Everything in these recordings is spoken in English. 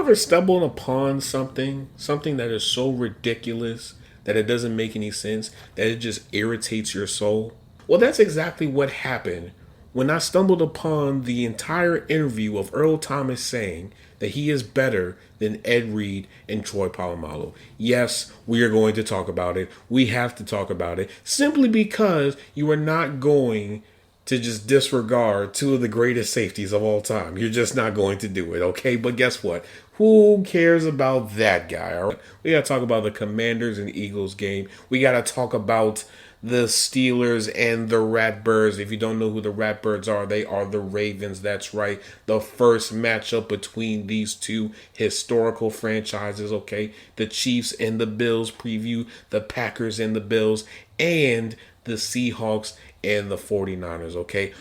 ever stumbled upon something that is so ridiculous that it doesn't make any sense, that it just irritates your soul? Well, that's exactly what happened when I stumbled upon the entire interview of Earl Thomas saying that he is better than Ed Reed and Troy Polamalu. Yes, we are going to talk about it. We have to talk about it simply because you are not going to just disregard two of the greatest safeties of all time. You're just not going to do it, okay? But guess what? Who cares about that guy? All right? We got to talk about the Commanders and Eagles game. We got to talk about the Steelers and the RATBIRDs. If you don't know who the RATBIRDs are, they are the Ravens. That's right. The first matchup between these two historical franchises, okay? The Chiefs and the Bills preview, the Packers and the Bills, and the Seahawks and the 49ers, okay?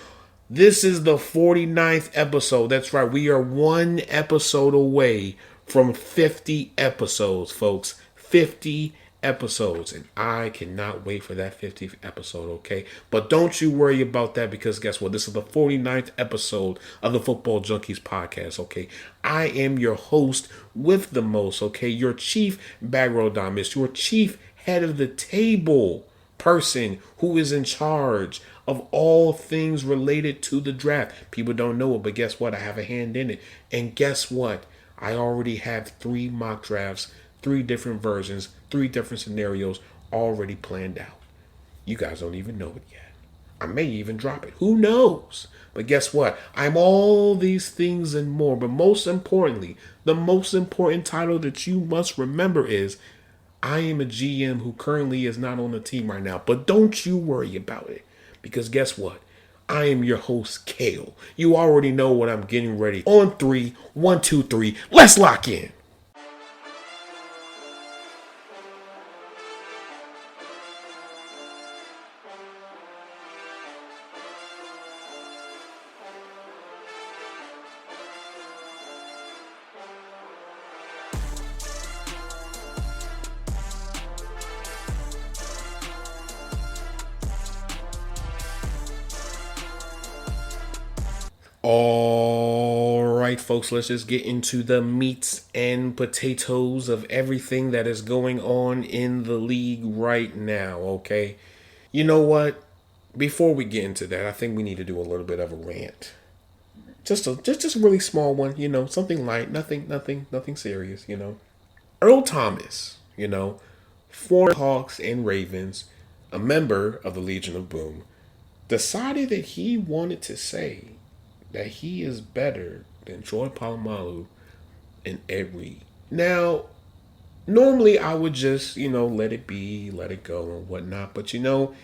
This is the 49th episode. That's right. We are one episode away from 50 episodes, folks. 50 episodes. And I cannot wait for that 50th episode, okay? But don't you worry about that, because guess what? This is the 49th episode of the Football Junkies podcast, okay? I am your host with the most, okay? Your chief background, your chief head of the table person who is in charge of all things related to the draft. People don't know it, but guess what? I have a hand in it. And guess what? I already have 3 mock drafts, 3 different versions, 3 different scenarios already planned out. You guys don't even know it yet. I may even drop it. Who knows? But guess what? I'm all these things and more. But most importantly, the most important title that you must remember is I am a GM who currently is not on the team right now, but don't you worry about it, because guess what? I am your host, Kale. You already know what I'm getting ready. On 3, 1, 2, 3, let's lock in. All right, folks, let's just get into the meats and potatoes of everything that is going on in the league right now, okay? You know what? Before we get into that, I think we need to do a little bit of a rant. Just a really small one, you know, something light, nothing serious, you know. Earl Thomas, you know, former Hawks and Ravens, a member of the Legion of Boom, decided that he wanted to say that he is better than Troy Polamalu and Ed Reed. Now, normally I would just, you know, let it be, let it go and whatnot. But, you know,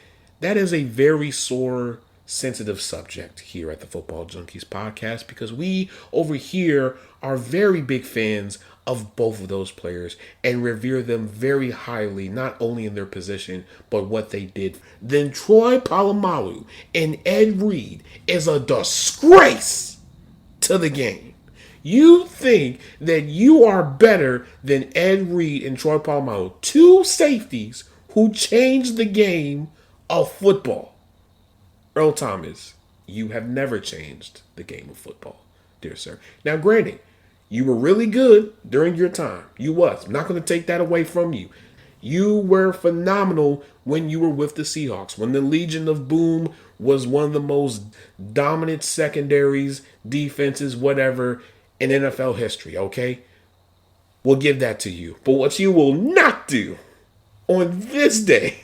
that is a very sore, sensitive subject here at the Football Junkies podcast, because we over here are very big fans of both of those players and revere them very highly, not only in their position, but what they did. Then Troy Polamalu and Ed Reed is a disgrace to the game. You think that you are better than Ed Reed and Troy Polamalu, 2 safeties who changed the game of football. Earl Thomas, you have never changed the game of football, dear sir. Now, granted, you were really good during your time. You was. I'm not going to take that away from you. You were phenomenal when you were with the Seahawks, when the Legion of Boom was one of the most dominant secondaries, defenses, whatever, in NFL history, okay? We'll give that to you. But what you will not do on this day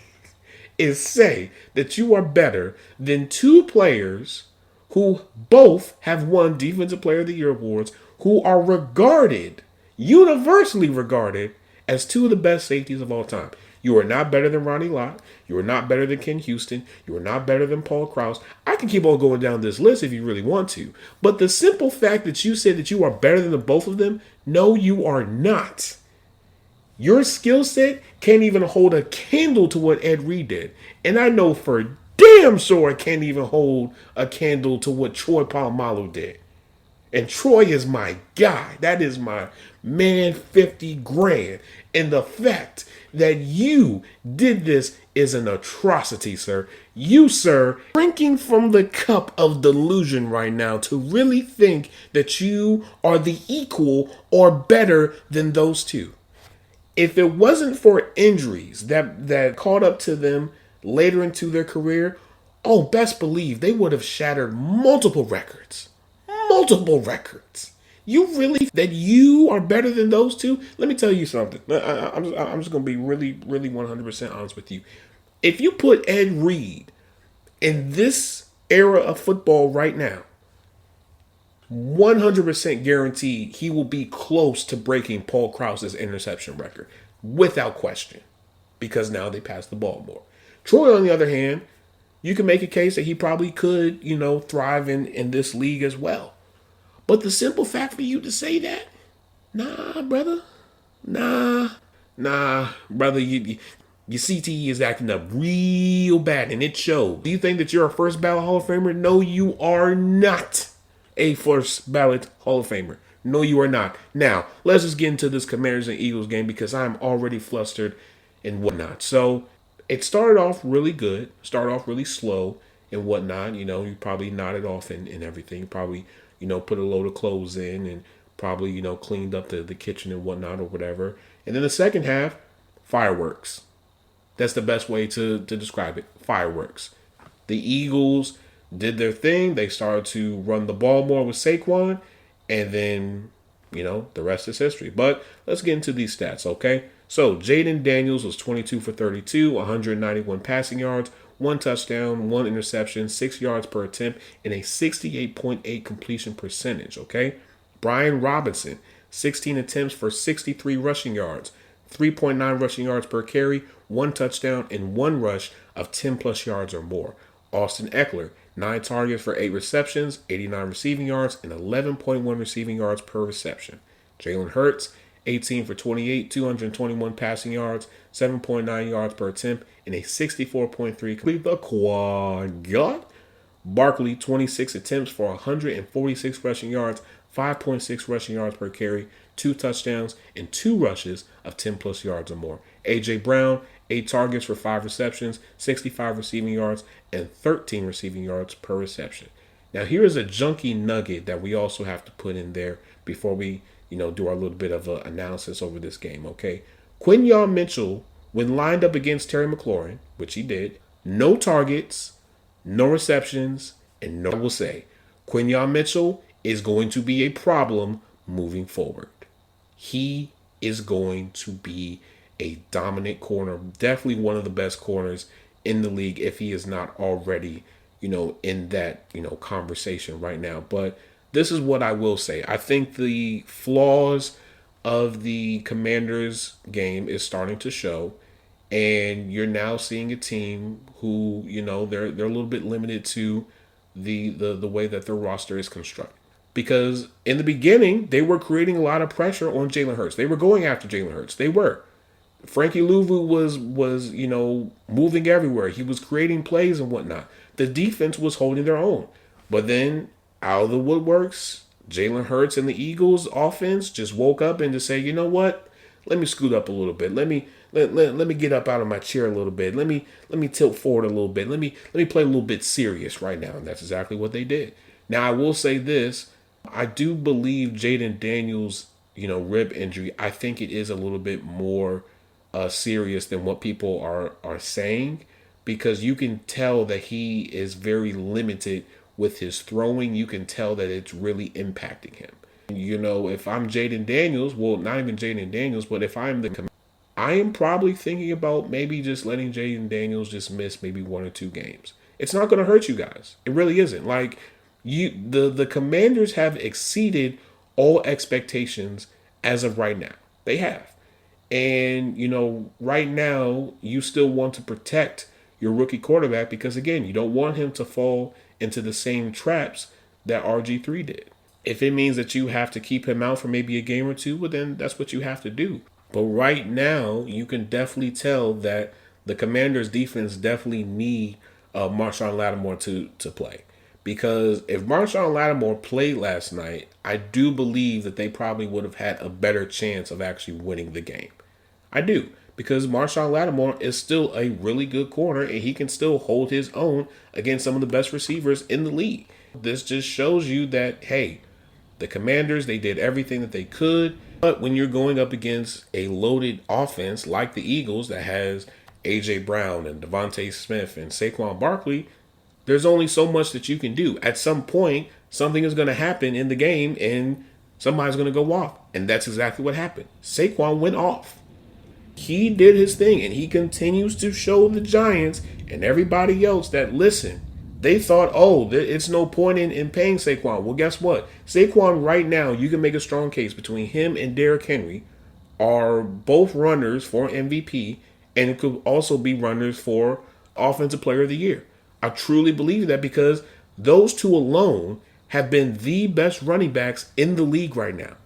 is say that you are better than 2 players who both have won Defensive Player of the Year awards, who are regarded, universally regarded, as 2 of the best safeties of all time. You are not better than Ronnie Lott. You are not better than Ken Houston. You are not better than Paul Krause. I can keep on going down this list if you really want to. But the simple fact that you say that you are better than the both of them, no, you are not. Your skill set can't even hold a candle to what Ed Reed did. And I know for damn sure it can't even hold a candle to what Troy Polamalu did. And Troy is my guy. That is my man, 50 grand. And the fact that you did this is an atrocity, sir. You, sir, drinking from the cup of delusion right now to really think that you are the equal or better than those two. If it wasn't for injuries that caught up to them later into their career, oh, best believe they would have shattered multiple records. Multiple records. You really that you are better than those two? Let me tell you something. I'm just going to be really 100% honest with you. If you put Ed Reed in this era of football right now, 100% guaranteed he will be close to breaking Paul Krause's interception record without question, because now they pass the ball more. Troy, on the other hand, you can make a case that he probably could, thrive in this league as well. But the simple fact for you to say that, nah, brother, brother, your CTE is acting up real bad, and it shows. Do you think that you're a first ballot Hall of Famer? No, you are not a first ballot Hall of Famer. No, you are not. Now, let's just get into this Commanders and Eagles game because I'm already flustered and whatnot. So, it started off really good, started off really slow and whatnot. You probably nodded off and everything. Probably, put a load of clothes in and probably, cleaned up the kitchen and whatnot or whatever. And then the second half, fireworks. That's the best way to describe it. Fireworks. The Eagles did their thing. They started to run the ball more with Saquon. And then, the rest is history. But let's get into these stats, okay? So, Jaden Daniels was 22 for 32, 191 passing yards, 1 touchdown, 1 interception, 6 yards per attempt, and a 68.8 completion percentage, okay? Brian Robinson, 16 attempts for 63 rushing yards, 3.9 rushing yards per carry, 1 touchdown, and 1 rush of 10-plus yards or more. Austin Eckler, 9 targets for 8 receptions, 89 receiving yards, and 11.1 receiving yards per reception. Jalen Hurts, 18 for 28, 221 passing yards, 7.9 yards per attempt, and a 64.3 complete the quad. God. Barkley, 26 attempts for 146 rushing yards, 5.6 rushing yards per carry, 2 touchdowns, and 2 rushes of 10-plus yards or more. A.J. Brown, 8 targets for 5 receptions, 65 receiving yards, and 13 receiving yards per reception. Now, here is a junky nugget that we also have to put in there before we, do our little bit of analysis over this game, okay? Quinyon Mitchell, when lined up against Terry McLaurin, which he did, no targets, no receptions, and I will say, Quinyon Mitchell is going to be a problem moving forward. He is going to be a dominant corner, definitely one of the best corners in the league if he is not already, in that, conversation right now. But this is what I will say. I think the flaws of the Commanders game is starting to show, and you're now seeing a team who, they're a little bit limited to the way that their roster is constructed. Because in the beginning, they were creating a lot of pressure on Jalen Hurts. They were going after Jalen Hurts. They were. Frankie Louvu was moving everywhere. He was creating plays and whatnot. The defense was holding their own. But then out of the woodworks, Jalen Hurts and the Eagles offense just woke up and just say, you know what? Let me scoot up a little bit. Let me get up out of my chair a little bit. Let me tilt forward a little bit. Let me play a little bit serious right now. And that's exactly what they did. Now I will say this. I do believe Jaden Daniels, rib injury, I think it is a little bit more serious than what people are saying, because you can tell that he is very limited with his throwing. You can tell that it's really impacting him. If I'm Jaden Daniels, well, not even Jaden Daniels, but if I'm I am probably thinking about maybe just letting Jaden Daniels just miss maybe 1 or 2 games. It's not going to hurt you guys. It really isn't. Like, the Commanders have exceeded all expectations as of right now. They have. And, right now, you still want to protect your rookie quarterback because, again, you don't want him to fall into the same traps that RG3 did. If it means that you have to keep him out for maybe a game or 2, well, then that's what you have to do. But right now, you can definitely tell that the Commanders' defense definitely need Marshawn Lattimore to play. Because if Marshawn Lattimore played last night, I do believe that they probably would have had a better chance of actually winning the game. I do. Because Marshawn Lattimore is still a really good corner and he can still hold his own against some of the best receivers in the league. This just shows you that, hey, the Commanders, they did everything that they could. But when you're going up against a loaded offense like the Eagles that has A.J. Brown and Devontae Smith and Saquon Barkley, there's only so much that you can do. At some point, something is going to happen in the game and somebody's going to go off. And that's exactly what happened. Saquon went off. He did his thing, and he continues to show the Giants and everybody else that, listen, they thought, oh, it's no point in paying Saquon. Well, guess what? Saquon right now, you can make a strong case between him and Derrick Henry are both runners for MVP, and it could also be runners for Offensive Player of the Year. I truly believe that because those two alone have been the best running backs in the league right now.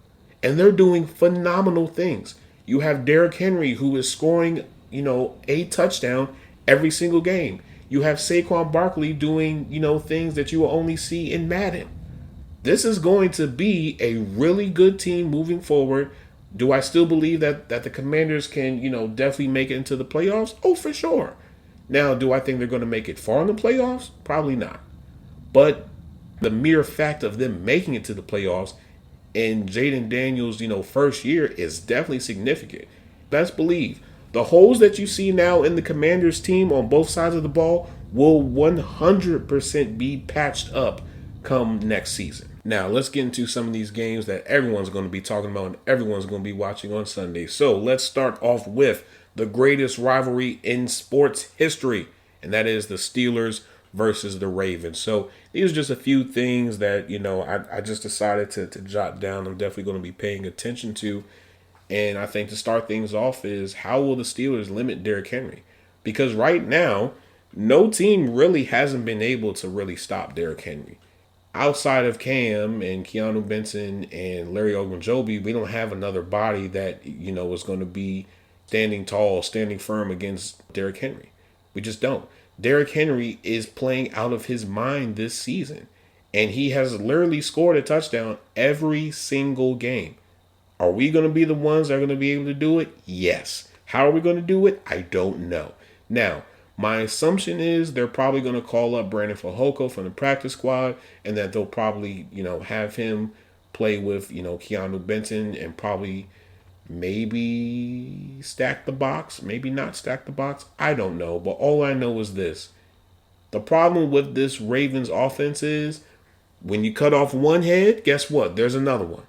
And they're doing phenomenal things. You have Derrick Henry, who is scoring, a touchdown every single game. You have Saquon Barkley doing, things that you will only see in Madden. This is going to be a really good team moving forward. Do I still believe that the Commanders can, definitely make it into the playoffs? Oh, for sure. Now, do I think they're going to make it far in the playoffs? Probably not. But the mere fact of them making it to the playoffs in Jaden Daniels, first year is definitely significant. Best believe the holes that you see now in the Commanders team on both sides of the ball will 100% be patched up come next season. Now, let's get into some of these games that everyone's going to be talking about and everyone's going to be watching on Sunday. So let's start off with the greatest rivalry in sports history, and that is the Steelers versus the Ravens. So these are just a few things that, I just decided to jot down. I'm definitely going to be paying attention to. And I think to start things off is, how will the Steelers limit Derrick Henry? Because right now, no team really hasn't been able to really stop Derrick Henry. Outside of Cam and Keanu Benson and Larry Ogunjobi, we don't have another body that, is going to be standing tall, standing firm against Derrick Henry. We just don't. Derrick Henry is playing out of his mind this season, and he has literally scored a touchdown every single game. Are we going to be the ones that are going to be able to do it? Yes. How are we going to do it? I don't know. Now, my assumption is they're probably going to call up Brandon Fehoko from the practice squad, and that they'll probably, have him play with, Keanu Benson and probably maybe stack the box, maybe not stack the box. I don't know. But all I know is this. The problem with this Ravens offense is when you cut off one head, guess what? There's another one.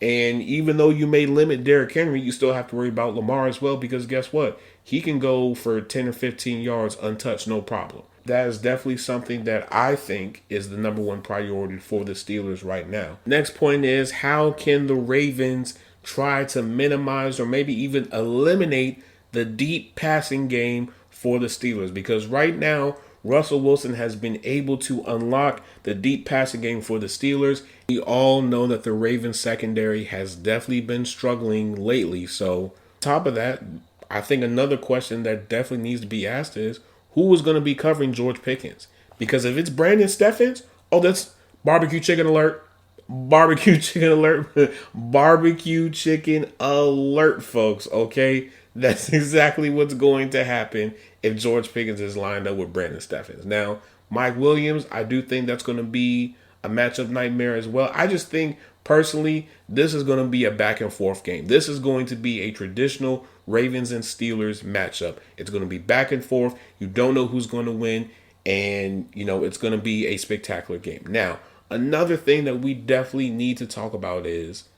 And even though you may limit Derrick Henry, you still have to worry about Lamar as well, because guess what? He can go for 10 or 15 yards untouched, no problem. That is definitely something that I think is the number one priority for the Steelers right now. Next point is, how can the Ravens try to minimize or maybe even eliminate the deep passing game for the Steelers? Because right now, Russell Wilson has been able to unlock the deep passing game for the Steelers. We all know that the Ravens secondary has definitely been struggling lately. So, on top of that, I think another question that definitely needs to be asked is, who is going to be covering George Pickens? Because if it's Brandon Steffens, that's barbecue chicken alert. Barbecue chicken alert. Barbecue chicken alert, folks, okay? That's exactly what's going to happen if George Pickens is lined up with Brandon Steffens. Now, Mike Williams, I do think that's going to be a matchup nightmare as well. I just think, personally, this is going to be a back and forth game. This is going to be a traditional Ravens and Steelers matchup. It's going to be back and forth. You don't know who's going to win, and, it's going to be a spectacular game. Now, another thing that we definitely need to talk about is,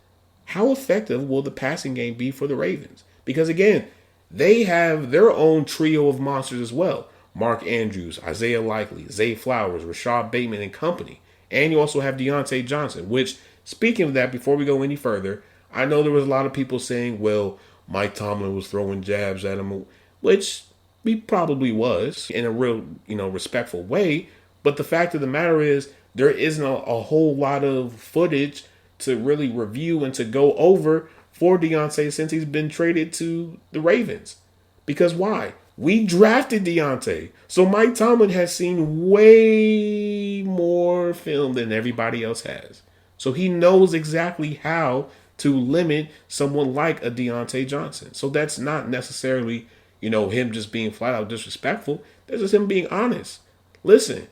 how effective will the passing game be for the Ravens? Because, again, they have their own trio of monsters as well. Mark Andrews, Isaiah Likely, Zay Flowers, Rashad Bateman, and company. And you also have Deontay Johnson, which, speaking of that, before we go any further, I know there was a lot of people saying, well, Mike Tomlin was throwing jabs at him, which he probably was in a real, respectful way. But the fact of the matter is, there isn't a whole lot of footage to really review and to go over for Deontay since he's been traded to the Ravens. Because why? We drafted Deontay. So Mike Tomlin has seen way more film than everybody else has. So he knows exactly how to limit someone like a Deontay Johnson. So that's not necessarily, him just being flat out disrespectful. That's just him being honest. Listen,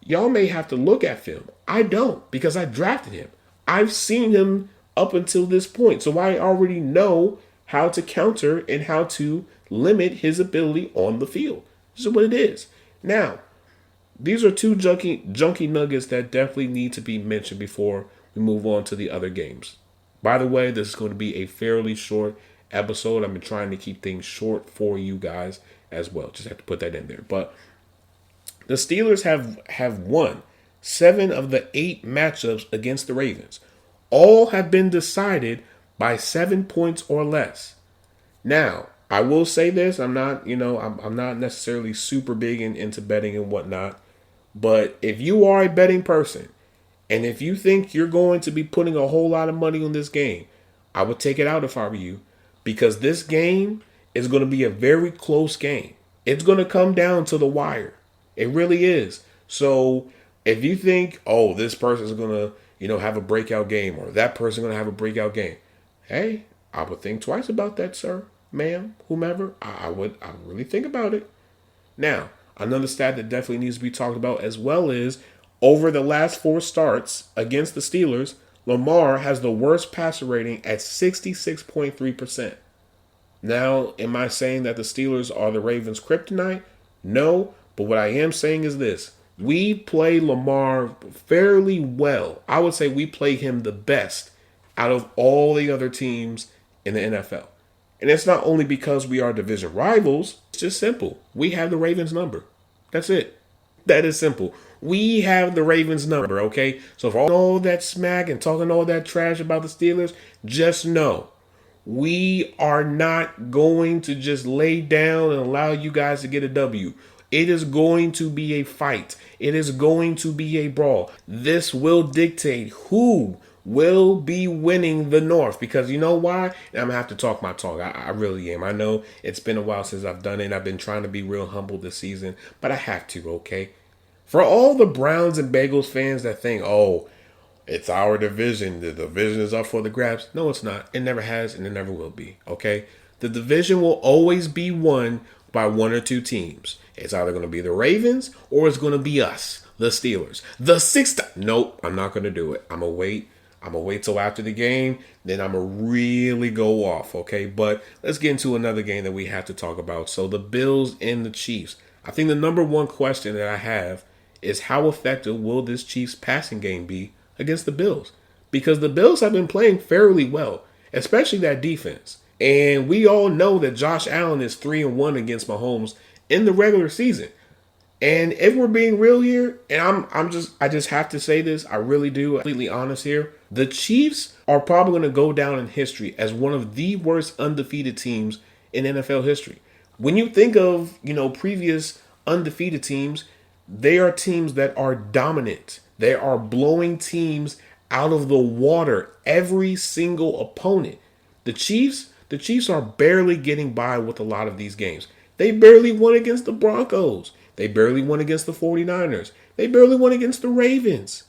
y'all may have to look at film. I don't, because I drafted him. I've seen him up until this point. So I already know how to counter and how to limit his ability on the field. This is what it is. Now, these are two junky nuggets that definitely need to be mentioned before we move on to the other games. By the way, this is going to be a fairly short episode. I've been trying to keep things short for you guys as well. Just have to put that in there. But the Steelers have won 7 of the 8 matchups against the Ravens. All have been decided by 7 points or less. Now, I will say this, I'm not necessarily super big into betting and whatnot, but if you are a betting person and if you think you're going to be putting a whole lot of money on this game, I would take it out if I were you, because this game is going to be a very close game. It's going to come down to the wire. It really is. So if you think, oh, this person's going to, have a breakout game, or that person's going to have a breakout game, hey, I would think twice about that, sir, ma'am, whomever. I would really think about it. Now, another stat that definitely needs to be talked about as well is over the last 4 starts against the Steelers, Lamar has the worst passer rating at 66.3%. Now, am I saying that the Steelers are the Ravens' kryptonite? No, but what I am saying is this. We play Lamar fairly well. I would say we play him the best out of all the other teams in the NFL. And it's not only because we are division rivals. It's just simple. We have the Ravens number. That's it. That is simple. We have the Ravens number, okay? So for all that smack and talking all that trash about the Steelers, just know we are not going to just lay down and allow you guys to get a W. It is going to be a fight. It is going to be a brawl. This will dictate who will be winning the North, because you know why? And I'm going to have to talk my talk. I really am. I know it's been a while since I've done it. I've been trying to be real humble this season, but I have to, okay? For all the Browns and Bengals fans that think, oh, it's our division. The division is up for the grabs. No, it's not. It never has, and it never will be, okay? The division will always be won by 1 or 2 teams. It's either going to be the Ravens or it's going to be us, the Steelers. The 6th. Nope, I'm not going to do it. I'm going to wait. I'm going to wait till after the game. Then I'm going to really go off, okay? But let's get into another game that we have to talk about. So the Bills and the Chiefs. I think the number one question that I have is how effective will this Chiefs passing game be against the Bills? Because the Bills have been playing fairly well, especially that defense. And we all know that Josh Allen is 3-1 against Mahomes in the regular season. And if we're being real here, and I just have to say this, I really do, completely honest here. The Chiefs are probably going to go down in history as one of the worst undefeated teams in NFL history. When you think of, previous undefeated teams, they are teams that are dominant. They are blowing teams out of the water, every single opponent. The Chiefs are barely getting by with a lot of these games. They barely won against the Broncos. They barely won against the 49ers. They barely won against the Ravens.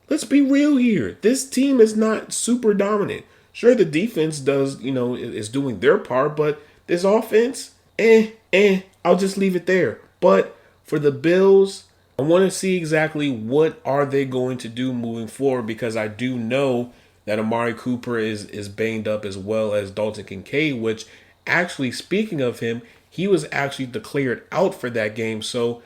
Let's be real here. This team is not super dominant. Sure, the defense is doing their part, but this offense, I'll just leave it there. But for the Bills, I want to see exactly what are they going to do moving forward, because I do know that Amari Cooper is banged up, as well as Dalton Kincaid, which actually, speaking of him, he was actually declared out for that game. So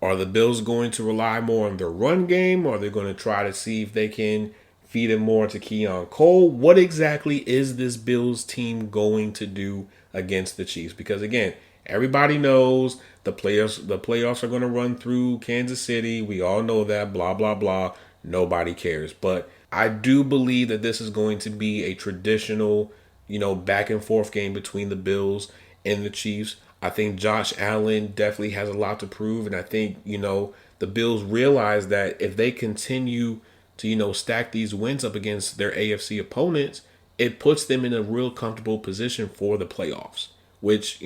are the Bills going to rely more on their run game, or are they going to try to see if they can feed it more to Keon Cole? What exactly is this Bills team going to do against the Chiefs? Because again, everybody knows the playoffs are going to run through Kansas City. We all know that, blah, blah, blah. Nobody cares. But I do believe that this is going to be a traditional, back and forth game between the Bills and the Chiefs. I think Josh Allen definitely has a lot to prove. And I think, the Bills realize that if they continue to, stack these wins up against their AFC opponents, it puts them in a real comfortable position for the playoffs, which,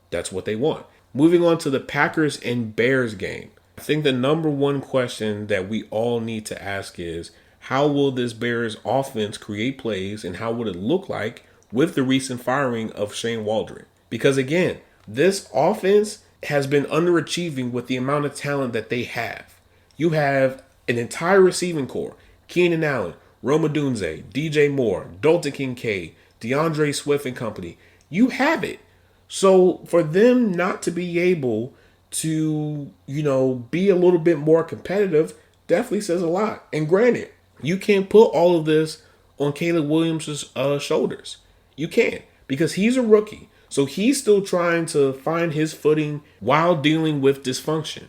That's what they want. Moving on to the Packers and Bears game. I think the number one question that we all need to ask is, how will this Bears offense create plays and how would it look like with the recent firing of Shane Waldron? Because again, this offense has been underachieving with the amount of talent that they have. You have an entire receiving core: Keenan Allen, Rome Odunze, DJ Moore, Dalton Kincaid, DeAndre Swift and company. You have it. So for them not to be able to, be a little bit more competitive definitely says a lot. And granted, you can't put all of this on Caleb Williams' shoulders. You can't, because he's a rookie. So he's still trying to find his footing while dealing with dysfunction.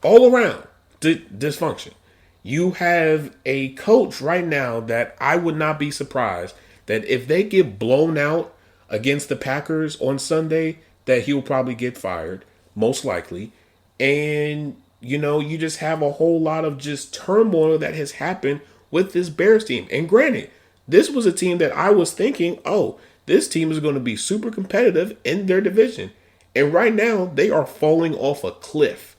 All around dysfunction. You have a coach right now that I would not be surprised that if they get blown out against the Packers on Sunday, that he'll probably get fired, most likely. And, you just have a whole lot of just turmoil that has happened with this Bears team. And granted, this was a team that I was thinking, oh, this team is going to be super competitive in their division. And right now, they are falling off a cliff.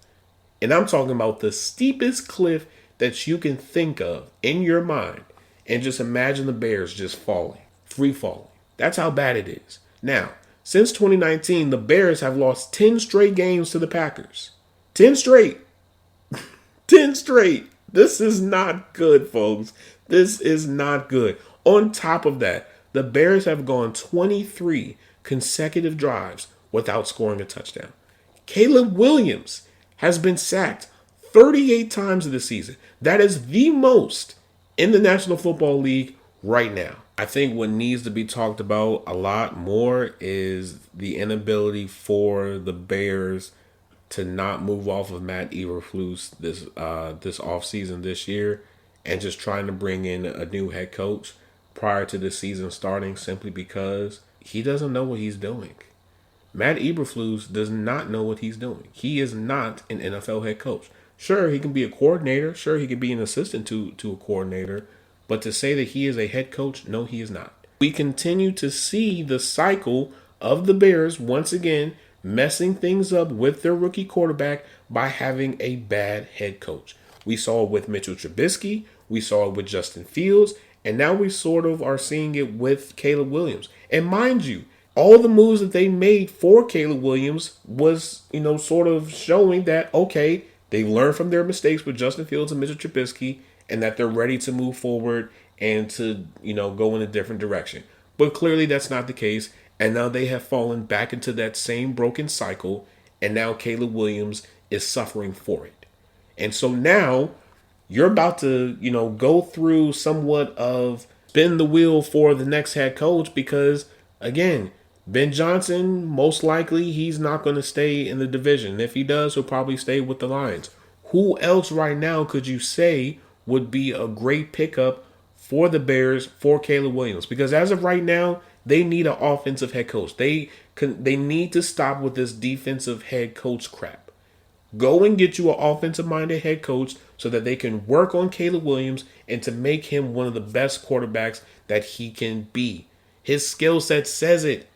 And I'm talking about the steepest cliff that you can think of in your mind. And just imagine the Bears just falling, free falling. That's how bad it is. Now, since 2019, the Bears have lost 10 straight games to the Packers. 10 straight. 10 straight. This is not good, folks. This is not good. On top of that, the Bears have gone 23 consecutive drives without scoring a touchdown. Caleb Williams has been sacked 38 times this season. That is the most in the National Football League right now. I think what needs to be talked about a lot more is the inability for the Bears to not move off of Matt Eberflus this offseason this year and just trying to bring in a new head coach prior to the season starting, simply because he doesn't know what he's doing. Matt Eberflus does not know what he's doing. He is not an NFL head coach. Sure, he can be a coordinator. Sure, he can be an assistant to a coordinator. But to say that he is a head coach, no, he is not. We continue to see the cycle of the Bears once again messing things up with their rookie quarterback by having a bad head coach. We saw it with Mitchell Trubisky. We saw it with Justin Fields. And now we sort of are seeing it with Caleb Williams. And mind you, all the moves that they made for Caleb Williams was, sort of showing that, okay, they learned from their mistakes with Justin Fields and Mitchell Trubisky, and that they're ready to move forward and to, go in a different direction. But clearly that's not the case. And now they have fallen back into that same broken cycle. And now Caleb Williams is suffering for it. And so now you're about to, go through somewhat of spin the wheel for the next head coach, because, again, Ben Johnson, most likely he's not going to stay in the division. If he does, he'll probably stay with the Lions. Who else right now could you say would be a great pickup for the Bears for Caleb Williams? Because as of right now, they need an offensive head coach. They need to stop with this defensive head coach crap. Go and get you an offensive-minded head coach so that they can work on Caleb Williams and to make him one of the best quarterbacks that he can be. His skill set says it.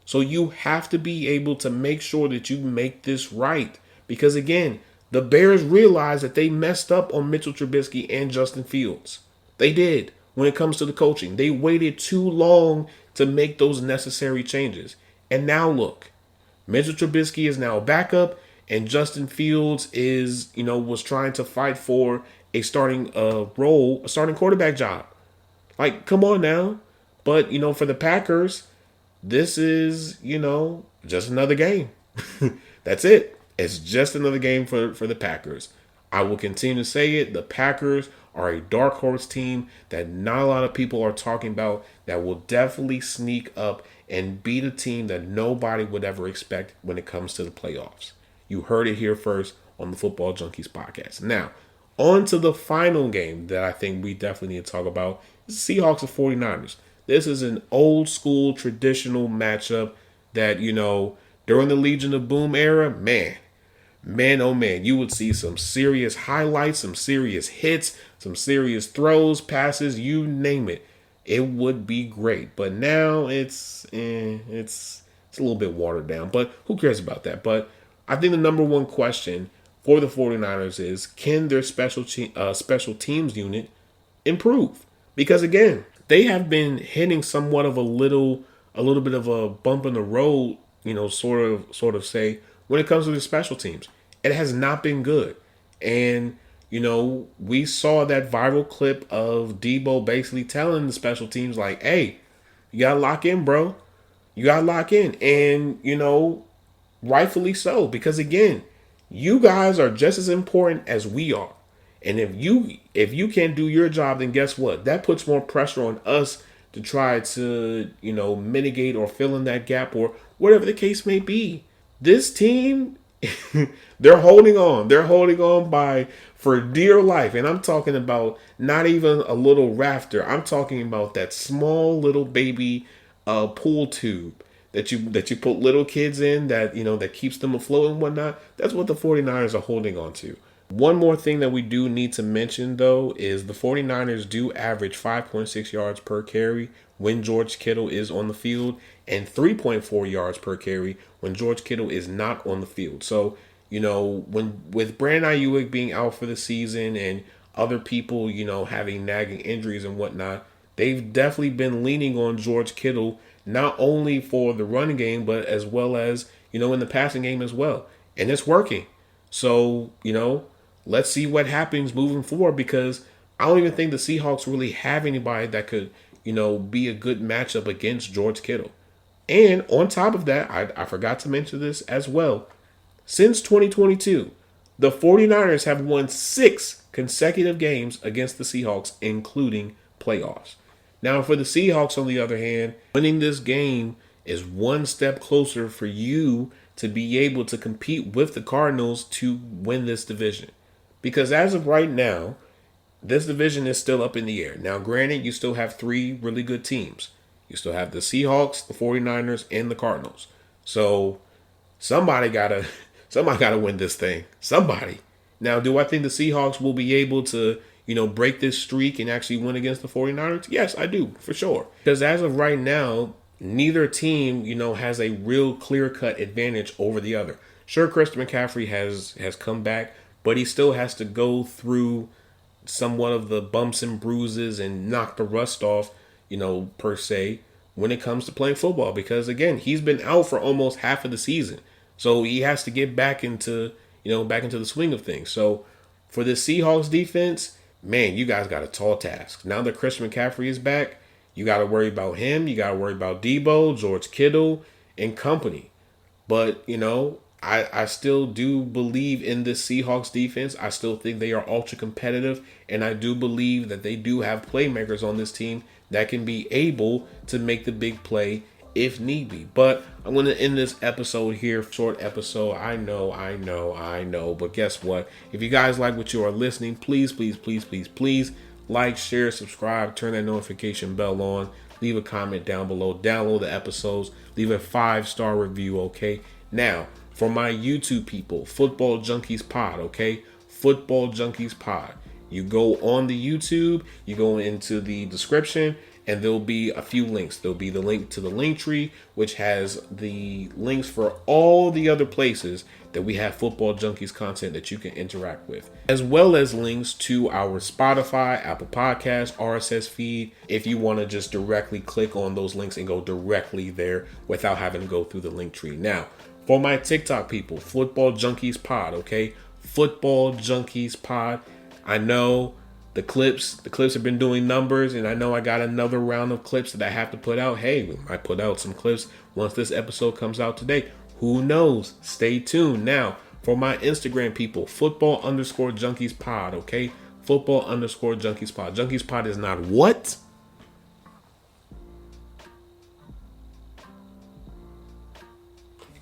So you have to be able to make sure that you make this right. Because again, the Bears realize that they messed up on Mitchell Trubisky and Justin Fields. They did when it comes to the coaching. They waited too long to make those necessary changes. And now look, Mitchell Trubisky is now a backup, and Justin Fields was trying to fight for a starting role, a starting quarterback job. Like, come on now. But, for the Packers, this is, just another game. That's it. It's just another game for the Packers. I will continue to say it. The Packers are a dark horse team that not a lot of people are talking about, that will definitely sneak up and beat a team that nobody would ever expect when it comes to the playoffs. You heard it here first on the Football Junkies podcast. Now, on to the final game that I think we definitely need to talk about. Seahawks and 49ers. This is an old school traditional matchup that, during the Legion of Boom era, man, oh man, you would see some serious highlights, some serious hits, some serious throws, passes, you name it. It would be great. But now it's It's a little bit watered down, but who cares about that? But I think the number one question for the 49ers is, can their special teams unit improve? Because again, they have been hitting somewhat of a little bit of a bump in the road, sort of say, when it comes to the special teams. It has not been good. And, we saw that viral clip of Debo basically telling the special teams, like, hey, you got to lock in, bro. You got to lock in. And, rightfully so. Because, again, you guys are just as important as we are. And if you can't do your job, then guess what? That puts more pressure on us to try to, mitigate or fill in that gap or whatever the case may be. This team, they're holding on. They're holding on for dear life. And I'm talking about not even a little rafter. I'm talking about that small little baby pool tube that you put little kids in that keeps them afloat and whatnot. That's what the 49ers are holding on to. One more thing that we do need to mention, though, is the 49ers do average 5.6 yards per carry when George Kittle is on the field and 3.4 yards per carry when George Kittle is not on the field. So, with Brandon Ayuk being out for the season and other people, having nagging injuries and whatnot, they've definitely been leaning on George Kittle, not only for the running game, but as well as, in the passing game as well. And it's working. So, let's see what happens moving forward, because I don't even think the Seahawks really have anybody that could, be a good matchup against George Kittle. And on top of that, I forgot to mention this as well. Since 2022, the 49ers have won 6 consecutive games against the Seahawks, including playoffs. Now, for the Seahawks, on the other hand, winning this game is one step closer for you to be able to compete with the Cardinals to win this division. Because as of right now, this division is still up in the air. Now, granted, you still have 3 really good teams. You still have the Seahawks, the 49ers, and the Cardinals. So somebody gotta win this thing. Somebody. Now, do I think the Seahawks will be able to, break this streak and actually win against the 49ers? Yes, I do, for sure. Because as of right now, neither team, has a real clear-cut advantage over the other. Sure, Christian McCaffrey has come back, but he still has to go through somewhat of the bumps and bruises and knock the rust off, per se, when it comes to playing football. Because, again, he's been out for almost half of the season. So he has to get back into the swing of things. So for the Seahawks defense, man, you guys got a tall task. Now that Christian McCaffrey is back, you got to worry about him. You got to worry about Debo, George Kittle, and company. But, I still do believe in this Seahawks defense. I still think they are ultra competitive. And I do believe that they do have playmakers on this team that can be able to make the big play if need be. But I'm going to end this episode here. Short episode. I know. But guess what? If you guys like what you are listening, please like, share, subscribe, turn that notification bell on. Leave a comment down below. Download the episodes. Leave a 5-star review, okay? Now, for my YouTube people, Football Junkies Pod, okay? Football Junkies Pod. You go on the YouTube, you go into the description, and there'll be a few links. There'll be the link to the link tree, which has the links for all the other places that we have Football Junkies content that you can interact with, as well as links to our Spotify, Apple Podcasts, RSS feed, if you want to just directly click on those links and go directly there without having to go through the link tree. Now, for my TikTok people, Football Junkies Pod, okay? Football Junkies Pod. I know the clips have been doing numbers, and I know I got another round of clips that I have to put out. Hey, we might put out some clips once this episode comes out today. Who knows? Stay tuned. Now, for my Instagram people, Football_Junkies Pod, okay? Football_Junkies Pod. Junkies Pod is not what?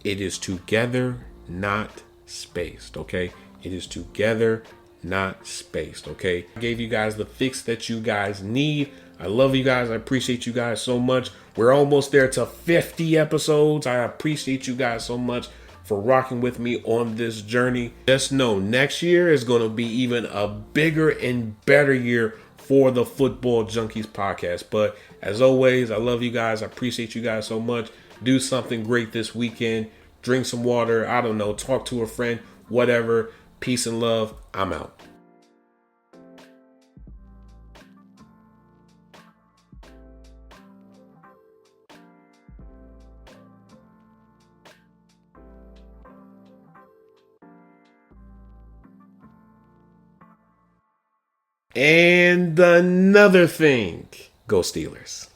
It is together, not spaced, okay? It is together, not spaced, okay? I gave you guys the fix that you guys need. I love you guys. I appreciate you guys so much. We're almost there to 50 episodes. I appreciate you guys so much for rocking with me on this journey. Just know next year is going to be even a bigger and better year for the Football Junkies podcast. But as always, I love you guys. I appreciate you guys so much. do something great this weekend. Drink some water. I don't know. Talk to a friend. Whatever. Peace and love. I'm out. And another thing. Go Steelers.